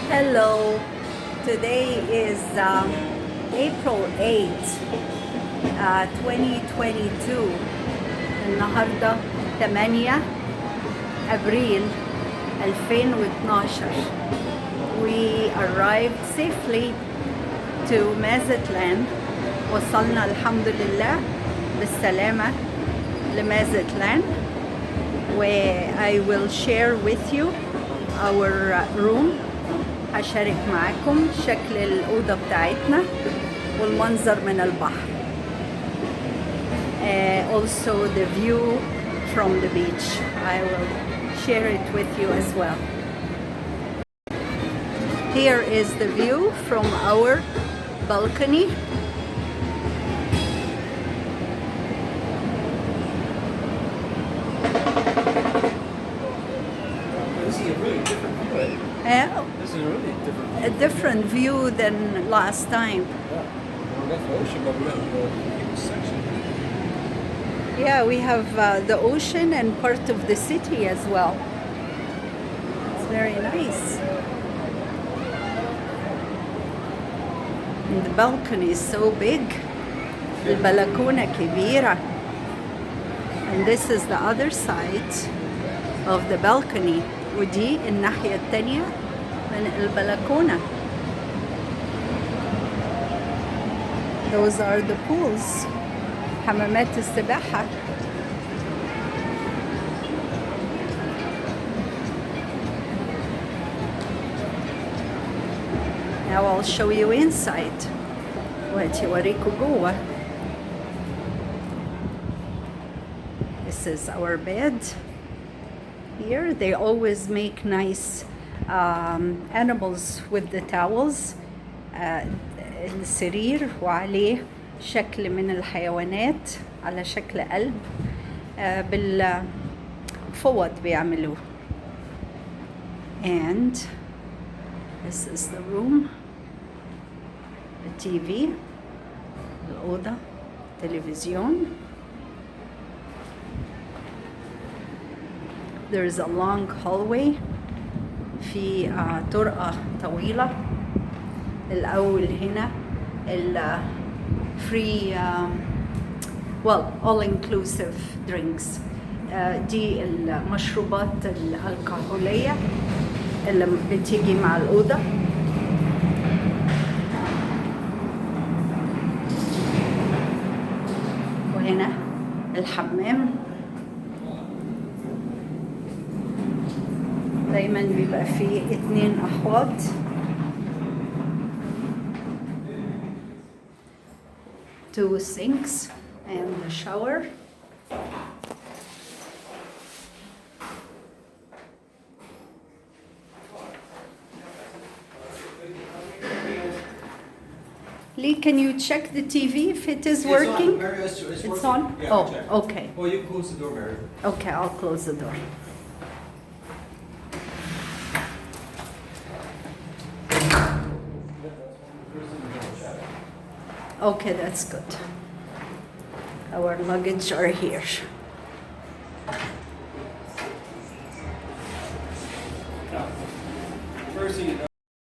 Hello, today is April 8th, 2022. النهاردة 8 أبريل 2012. We arrived safely to Mazatlán. وصلنا الحمد لله بالسلامة لمازتلان. I will share with you our room. هشارك معاكم شكل الأوضة بتاعتنا والمنظر من البحر. Also the view from the beach. I will share it with you as well. Here is the view from our balcony. This is a really different view, right? This is a really different view. A different view than last time. Yeah. We left the ocean, but we left the huge section. Yeah, we have the ocean and part of the city as well. It's very nice. And the balcony is so big. البلكونة كبيرة. And this is the other side of the balcony. ودي الناحية التانية من البلكونة. Those are the pools. حمامات السباحة. Now I'll show you inside. وهوريكوا جوه. This is our bed. Here they always make nice animals with the towels. السرير وعليه شكل من الحيوانات على شكل قلب بالفوط بيعملوه. And this is the room. The TV. الأوضة. تلفزيون. There is a long hallway. في طرقة طويلة. الأول هنا free all inclusive drinks. دي المشروبات الألكحولية اللي بتيجي مع الأوضة. وهنا الحمام. دايما بيبقى فيه 2 أحواض. Two sinks and a shower. Lee, can you check the TV if it is working? It's on. Mary, it's It's working. on? Yeah, Oh, check. okay. Well, you close the door, Mary. Okay, I'll close the door. Okay, that's good. Our luggage are here. First thing you know.